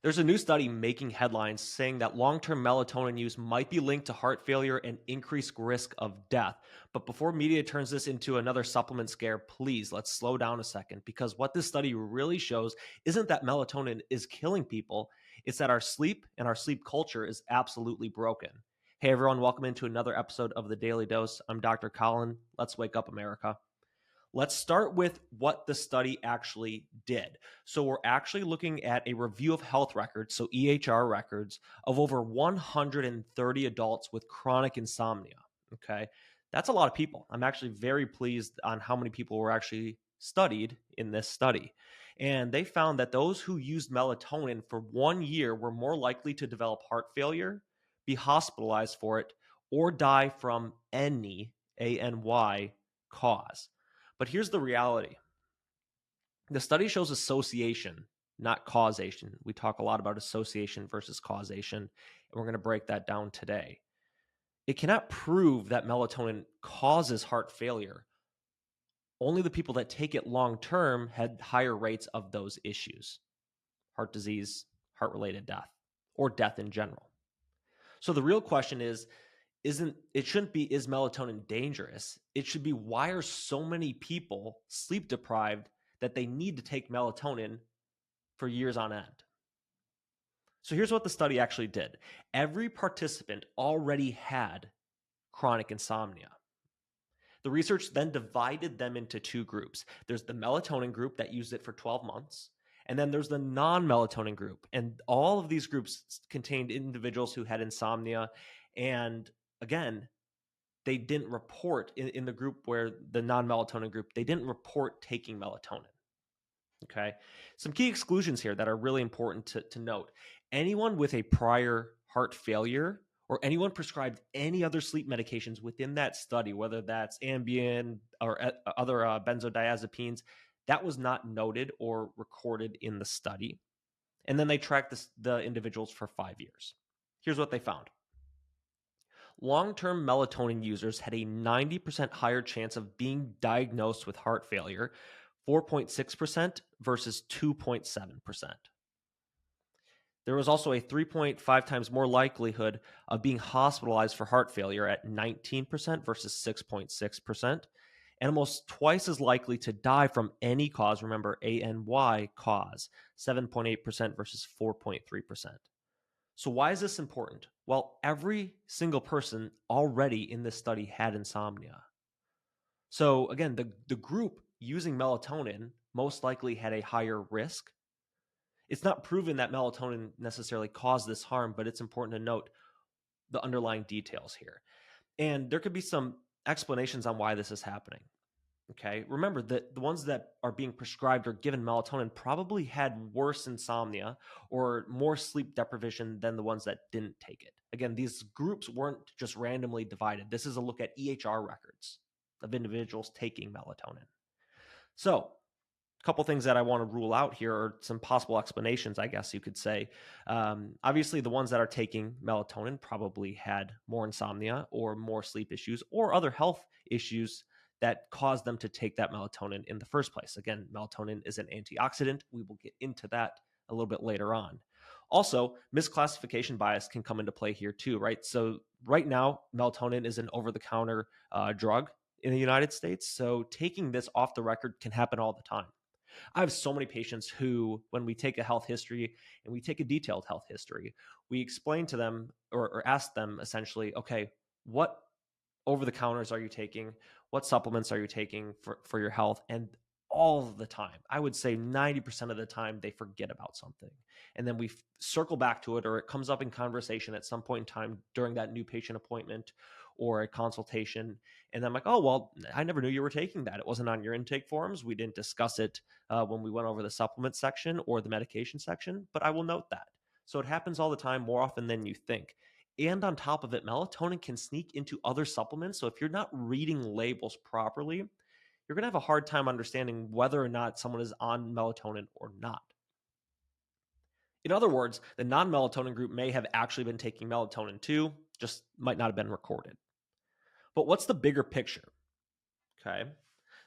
There's a new study making headlines saying that long-term melatonin use might be linked to heart failure and increased risk of death. But before media turns this into another supplement scare, please let's slow down a second, because what this study really shows isn't that melatonin is killing people, it's that our sleep and our sleep culture is absolutely broken. Hey everyone, welcome into another episode of the Daily Dose. I'm Dr. Colin. Let's wake up, America. Let's start with what the study actually did. So we're actually looking at a review of health records, so EHR records, of over 130 adults with chronic insomnia. Okay. That's a lot of people. I'm actually very pleased on how many people were actually studied in this study. And they found that those who used melatonin for 1 year were more likely to develop heart failure, be hospitalized for it, or die from any, ANY, cause. But here's the reality. The study shows association, not causation. We talk a lot about association versus causation, and we're going to break that down today. It cannot prove that melatonin causes heart failure. Only the people that take it long term had higher rates of those issues: heart disease, heart-related death, or death in general. So the real question shouldn't be, is melatonin dangerous? It should be, why are so many people sleep deprived that they need to take melatonin for years on end? So here's what the study actually did. Every participant already had chronic insomnia. The research then divided them into two groups. There's the melatonin group that used it for 12 months, and then there's the non-melatonin group. And all of these groups contained individuals who had insomnia. And again, they didn't report in the group where the non-melatonin group, they didn't report taking melatonin. Okay. Some key exclusions here that are really important to note. Anyone with a prior heart failure or anyone prescribed any other sleep medications within that study, whether that's Ambien or other benzodiazepines, that was not noted or recorded in the study. And then they tracked the individuals for 5 years. Here's what they found. Long-term melatonin users had a 90% higher chance of being diagnosed with heart failure, 4.6% versus 2.7%. There was also a 3.5 times more likelihood of being hospitalized for heart failure at 19% versus 6.6%, and almost twice as likely to die from any cause, remember, ANY cause, 7.8% versus 4.3%. So why is this important? Well, every single person already in this study had insomnia. So again, the group using melatonin most likely had a higher risk. It's not proven that melatonin necessarily caused this harm, but it's important to note the underlying details here. And there could be some explanations on why this is happening. Okay. Remember that the ones that are being prescribed or given melatonin probably had worse insomnia or more sleep deprivation than the ones that didn't take it. Again, these groups weren't just randomly divided. This is a look at EHR records of individuals taking melatonin. So, a couple things that I want to rule out here are some possible explanations, I guess you could say. Obviously, the ones that are taking melatonin probably had more insomnia or more sleep issues or other health issues that caused them to take that melatonin in the first place. Again, melatonin is an antioxidant. We will get into that a little bit later on. Also, misclassification bias can come into play here too, right? So right now, melatonin is an over-the-counter drug in the United States. So taking this off the record can happen all the time. I have so many patients who, when we take a health history and we take a detailed health history, we explain to them or ask them essentially, okay, what over the counters are you taking? What supplements are you taking for your health? And all the time, I would say 90% of the time, they forget about something. And then we circle back to it, or it comes up in conversation at some point in time during that new patient appointment or a consultation. And I'm like, oh, well, I never knew you were taking that. It wasn't on your intake forms. We didn't discuss it when we went over the supplement section or the medication section, but I will note that. So it happens all the time, more often than you think. And on top of it, melatonin can sneak into other supplements. So if you're not reading labels properly, you're going to have a hard time understanding whether or not someone is on melatonin or not. In other words, the non-melatonin group may have actually been taking melatonin too, just might not have been recorded. But what's the bigger picture? Okay.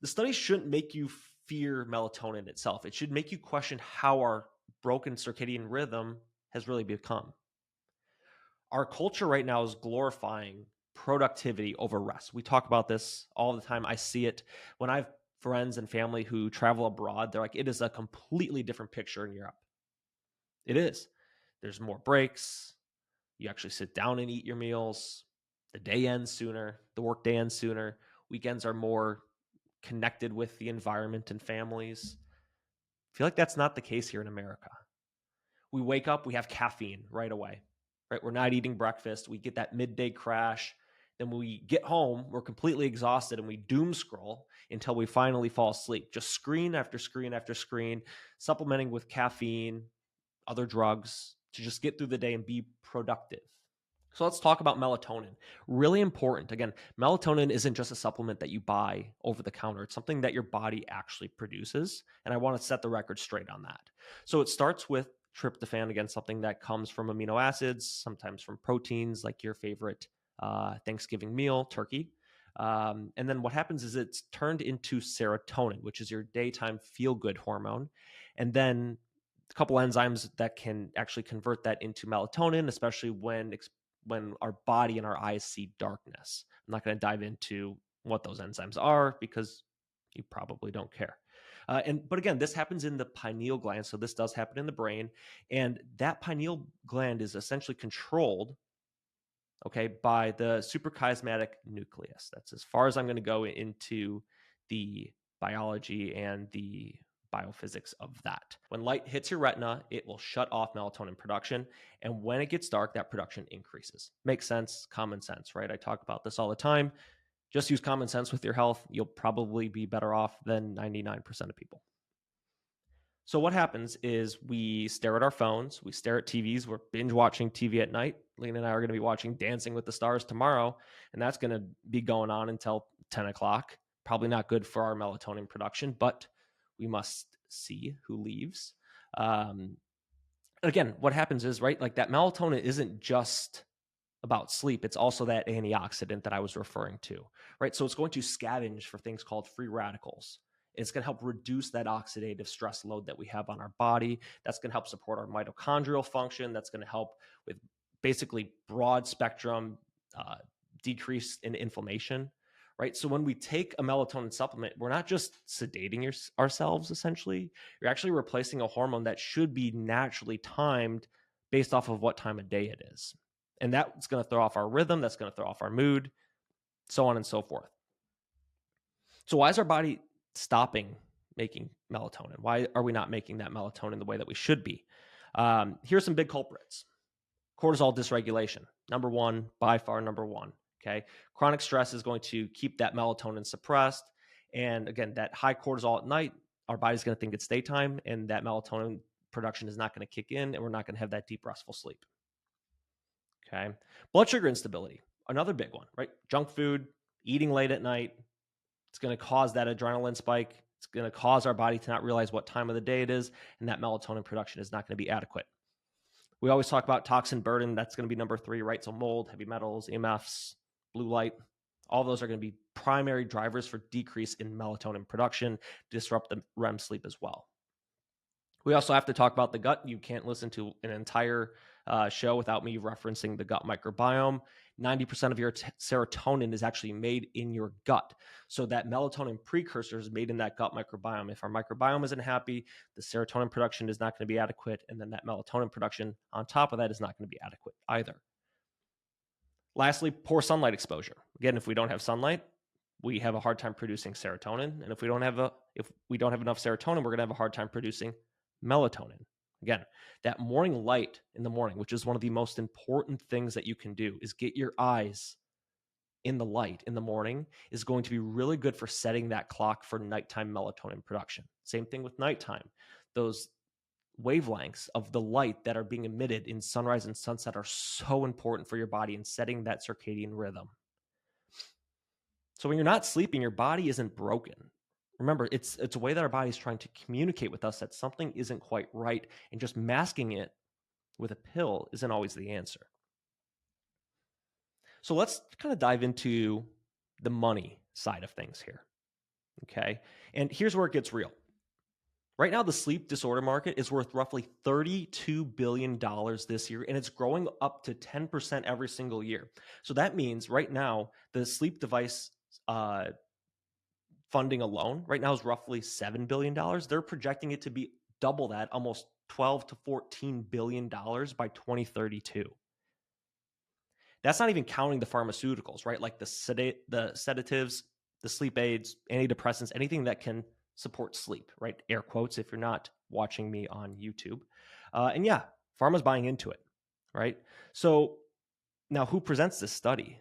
The study shouldn't make you fear melatonin itself. It should make you question how our broken circadian rhythm has really become. Our culture right now is glorifying productivity over rest. We talk about this all the time. I see it when I have friends and family who travel abroad. They're like, it is a completely different picture in Europe. It is. There's more breaks. You actually sit down and eat your meals. The day ends sooner. The work day ends sooner. Weekends are more connected with the environment and families. I feel like that's not the case here in America. We wake up, we have caffeine right away, right? We're not eating breakfast. We get that midday crash. Then when we get home, we're completely exhausted and we doom scroll until we finally fall asleep. Just screen after screen after screen, supplementing with caffeine, other drugs to just get through the day and be productive. So let's talk about melatonin. Really important. Again, melatonin isn't just a supplement that you buy over the counter. It's something that your body actually produces. And I want to set the record straight on that. So it starts with tryptophan, again, something that comes from amino acids, sometimes from proteins like your favorite Thanksgiving meal, turkey. And then what happens is it's turned into serotonin, which is your daytime feel-good hormone. And then a couple enzymes that can actually convert that into melatonin, especially when our body and our eyes see darkness. I'm not going to dive into what those enzymes are because you probably don't care. But again, this happens in the pineal gland, so this does happen in the brain, and that pineal gland is essentially controlled, okay, by the suprachiasmatic nucleus. That's as far as I'm going to go into the biology and the biophysics of that. When light hits your retina, it will shut off melatonin production. And when it gets dark, that production increases. Makes sense, common sense, right? I talk about this all the time. Just use common sense with your health. You'll probably be better off than 99% of people. So what happens is we stare at our phones, we stare at TVs, we're binge watching TV at night. Lena and I are going to be watching Dancing with the Stars tomorrow, and that's going to be going on until 10 o'clock. Probably not good for our melatonin production, but we must see who leaves. Again, what happens is, right, like that melatonin isn't just about sleep. It's also that antioxidant that I was referring to, right? So it's going to scavenge for things called free radicals. It's going to help reduce that oxidative stress load that we have on our body. That's going to help support our mitochondrial function. That's going to help with basically broad spectrum decrease in inflammation, right? So when we take a melatonin supplement, we're not just sedating ourselves, essentially. You're actually replacing a hormone that should be naturally timed based off of what time of day it is. And that's going to throw off our rhythm. That's going to throw off our mood, so on and so forth. So why is our body stopping making melatonin? Why are we not making that melatonin the way that we should be? Here's some big culprits. Cortisol dysregulation, number one, by far number one. Okay. Chronic stress is going to keep that melatonin suppressed. And again, that high cortisol at night, our body's going to think it's daytime, and that melatonin production is not going to kick in, and we're not going to have that deep, restful sleep. Okay. Blood sugar instability, another big one, right? Junk food, eating late at night, it's going to cause that adrenaline spike. It's going to cause our body to not realize what time of the day it is, and that melatonin production is not going to be adequate. We always talk about toxin burden. That's going to be number three, right? So mold, heavy metals, EMFs, blue light, all those are going to be primary drivers for decrease in melatonin production, disrupt the REM sleep as well. We also have to talk about the gut. You can't listen to an entire show without me referencing the gut microbiome. 90% of your serotonin is actually made in your gut. So that melatonin precursor is made in that gut microbiome. If our microbiome isn't happy, the serotonin production is not going to be adequate. And then that melatonin production on top of that is not going to be adequate either. Lastly, poor sunlight exposure. Again, if we don't have sunlight, we have a hard time producing serotonin. And if we don't have enough serotonin, we're going to have a hard time producing melatonin. Again, that morning light in the morning, which is one of the most important things that you can do, is get your eyes in the light in the morning, is going to be really good for setting that clock for nighttime melatonin production. Same thing with nighttime. Those wavelengths of the light that are being emitted in sunrise and sunset are so important for your body in setting that circadian rhythm. So when you're not sleeping, your body isn't broken. Remember, it's a way that our body is trying to communicate with us that something isn't quite right, and just masking it with a pill isn't always the answer. So let's kind of dive into the money side of things here, okay? And here's where it gets real. Right now, the sleep disorder market is worth roughly $32 billion this year, and it's growing up to 10% every single year. So that means right now, the sleep device uh, funding alone right now is roughly $7 billion. They're projecting it to be double that, almost 12 to $14 billion by 2032. That's not even counting the pharmaceuticals, right? Like the sedatives, the sleep aids, antidepressants, anything that can support sleep, right? Air quotes if you're not watching me on YouTube. And yeah, pharma's buying into it, right? So now who presents this study?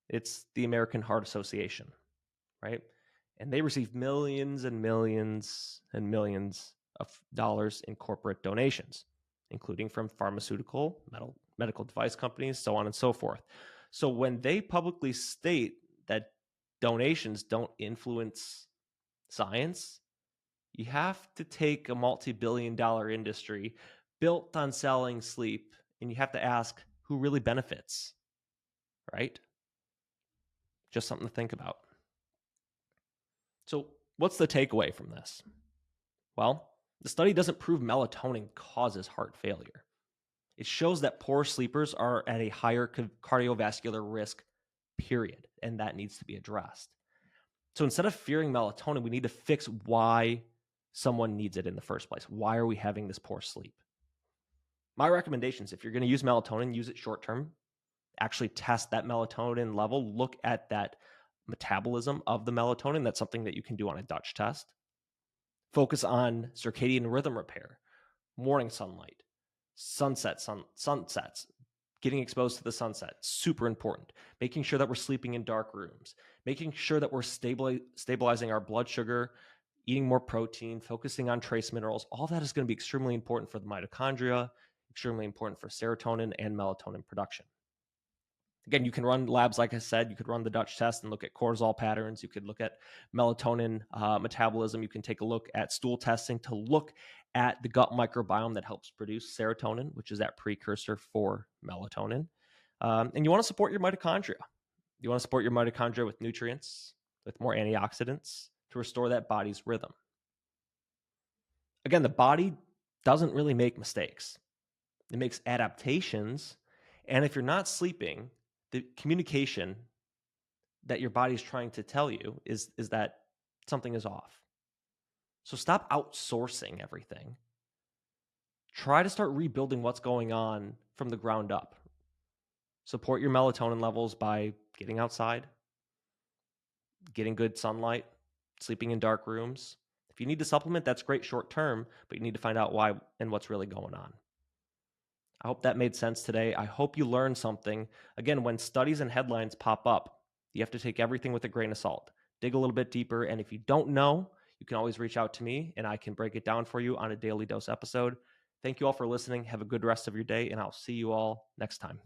It's the American Heart Association, right? And they receive millions and millions and millions of dollars in corporate donations, including from pharmaceutical, medical device companies, so on and so forth. So when they publicly state that donations don't influence science, you have to take a multi-billion-dollar industry built on selling sleep, and you have to ask who really benefits, right? Just something to think about. So, what's the takeaway from this? Well, the study doesn't prove melatonin causes heart failure. It shows that poor sleepers are at a higher cardiovascular risk, period, and that needs to be addressed. So instead of fearing melatonin, we need to fix why someone needs it in the first place. Why are we having this poor sleep? My recommendations, if you're going to use melatonin, use it short term. Actually test that melatonin level. Look at that metabolism of the melatonin. That's something that you can do on a Dutch test. Focus on circadian rhythm repair, morning sunlight, sunsets, getting exposed to the sunset, super important. Making sure that we're sleeping in dark rooms, making sure that we're stabilizing our blood sugar, eating more protein, focusing on trace minerals. All that is going to be extremely important for the mitochondria, extremely important for serotonin and melatonin production. Again, you can run labs, like I said. You could run the Dutch test and look at cortisol patterns. You could look at melatonin metabolism. You can take a look at stool testing to look at the gut microbiome that helps produce serotonin, which is that precursor for melatonin. And you want to support your mitochondria. You want to support your mitochondria with nutrients, with more antioxidants to restore that body's rhythm. Again, the body doesn't really make mistakes. It makes adaptations. And if you're not sleeping, the communication that your body's trying to tell you is that something is off. So stop outsourcing everything. Try to start rebuilding what's going on from the ground up. Support your melatonin levels by getting outside, getting good sunlight, sleeping in dark rooms. If you need to supplement, that's great short term, but you need to find out why and what's really going on. I hope that made sense today. I hope you learned something. Again, when studies and headlines pop up, you have to take everything with a grain of salt. Dig a little bit deeper, and if you don't know, you can always reach out to me, and I can break it down for you on a Daily Dose episode. Thank you all for listening. Have a good rest of your day, and I'll see you all next time.